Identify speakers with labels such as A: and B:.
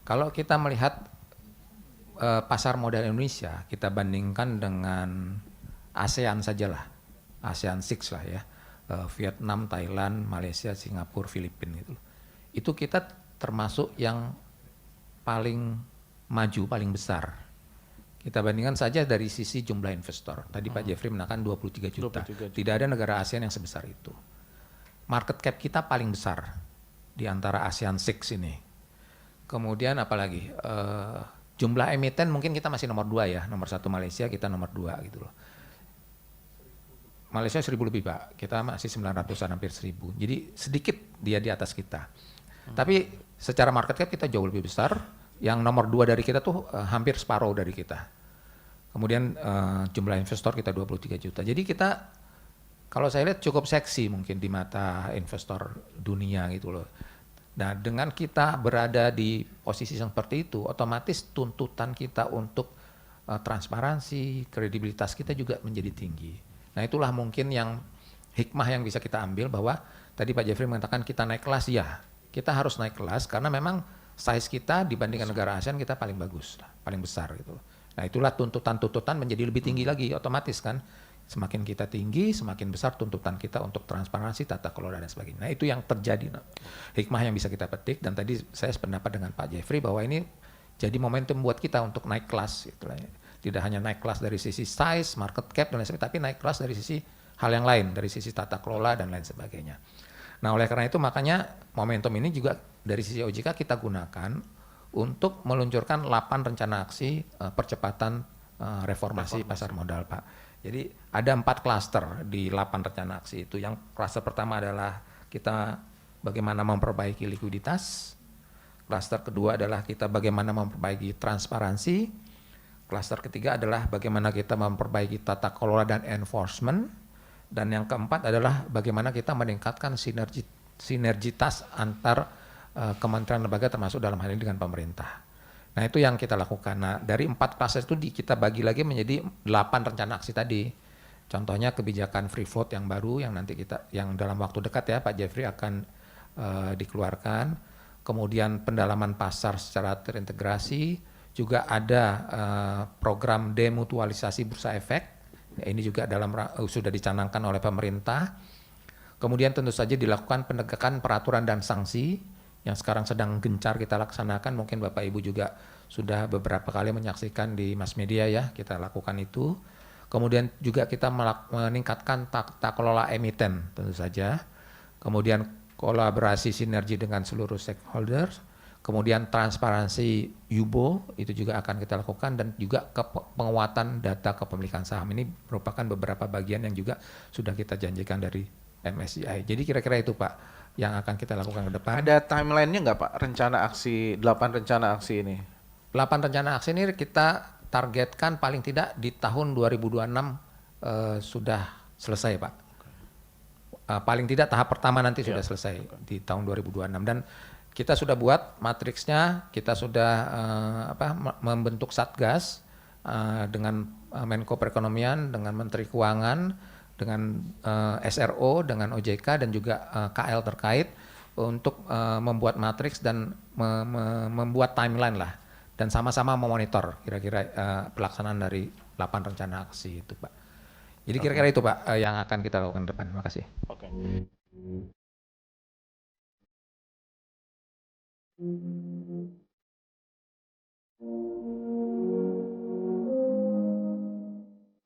A: Kalau kita melihat pasar modal Indonesia, kita bandingkan dengan ASEAN sajalah, ASEAN 6 lah ya, Vietnam, Thailand, Malaysia, Singapura, Filipina gitu. Itu kita termasuk yang paling maju, paling besar. Kita bandingkan saja dari sisi jumlah investor. Tadi Pak Jeffrey menekan 23 juta.
B: 23 juta.
A: Tidak ada negara ASEAN yang sebesar itu. Market cap kita paling besar di antara ASEAN 6 ini. Kemudian apalagi? Jumlah emiten mungkin kita masih nomor 2 ya. Nomor 1 Malaysia, kita nomor 2 gitu loh. Malaysia 1000 lebih Pak. Kita masih 900-an, hampir 1000. Jadi sedikit dia di atas kita. Tapi secara market cap kita jauh lebih besar. Yang nomor 2 dari kita tuh hampir separuh dari kita. Kemudian jumlah investor kita 23 juta. Jadi kita kalau saya lihat cukup seksi mungkin di mata investor dunia gitu loh. Nah dengan kita berada di posisi seperti itu, otomatis tuntutan kita untuk transparansi, kredibilitas kita juga menjadi tinggi. Nah itulah mungkin yang hikmah yang bisa kita ambil bahwa tadi Pak Jeffrey mengatakan kita naik kelas, ya kita harus naik kelas karena memang size kita dibandingkan negara ASEAN kita paling bagus, paling besar gitu. Nah itulah tuntutan-tuntutan menjadi lebih tinggi lagi, otomatis kan. Semakin kita tinggi, semakin besar tuntutan kita untuk transparansi, tata kelola dan sebagainya. Nah itu yang terjadi, hikmah yang bisa kita petik. Dan tadi saya sependapat dengan Pak Jeffrey bahwa ini jadi momentum buat kita untuk naik kelas. Gitu lah. Tidak hanya naik kelas dari sisi size, market cap dan lain sebagainya, tapi naik kelas dari sisi hal yang lain, dari sisi tata kelola dan lain sebagainya. Nah oleh karena itu makanya momentum ini juga dari sisi OJK kita gunakan untuk meluncurkan 8 rencana aksi percepatan reformasi pasar modal Pak. Jadi ada 4 klaster di 8 rencana aksi itu. Yang klaster pertama adalah kita bagaimana memperbaiki likuiditas. Klaster kedua adalah kita bagaimana memperbaiki transparansi. Klaster ketiga adalah bagaimana kita memperbaiki tata kelola dan enforcement. Dan yang keempat adalah bagaimana kita meningkatkan sinergitas antar kementerian lembaga termasuk dalam hal ini dengan pemerintah. Nah itu yang kita lakukan. Nah dari 4 klaster itu kita bagi lagi menjadi 8 rencana aksi tadi. Contohnya kebijakan free vote yang baru yang nanti kita, yang dalam waktu dekat ya Pak Jeffrey akan dikeluarkan. Kemudian pendalaman pasar secara terintegrasi. Juga ada program demutualisasi bursa efek. Ini juga sudah dicanangkan oleh pemerintah. Kemudian tentu saja dilakukan penegakan peraturan dan sanksi yang sekarang sedang gencar kita laksanakan. Mungkin Bapak Ibu juga sudah beberapa kali menyaksikan di mass media ya, kita lakukan itu. Kemudian juga kita meningkatkan tata kelola emiten tentu saja. Kemudian kolaborasi sinergi dengan seluruh stakeholders. Kemudian transparansi UBO itu juga akan kita lakukan, dan juga penguatan data kepemilikan saham. Ini merupakan beberapa bagian yang juga sudah kita janjikan dari MSCI. Jadi kira-kira itu Pak yang akan kita lakukan ke depan.
B: Ada timeline-nya nggak Pak, rencana aksi, 8 rencana aksi ini?
A: 8 rencana aksi ini kita targetkan paling tidak di tahun 2026 sudah selesai Pak. Paling tidak tahap pertama nanti sudah selesai di tahun 2026. Dan kita sudah buat matriksnya, kita sudah membentuk satgas dengan Menko Perekonomian, dengan Menteri Keuangan, dengan SRO, dengan OJK dan juga KL terkait untuk membuat matriks dan membuat timeline lah, dan sama-sama memonitor kira-kira pelaksanaan dari 8 rencana aksi itu Pak. Jadi kira-kira itu Pak yang akan kita lakukan ke depan. Terima kasih.
B: Oke.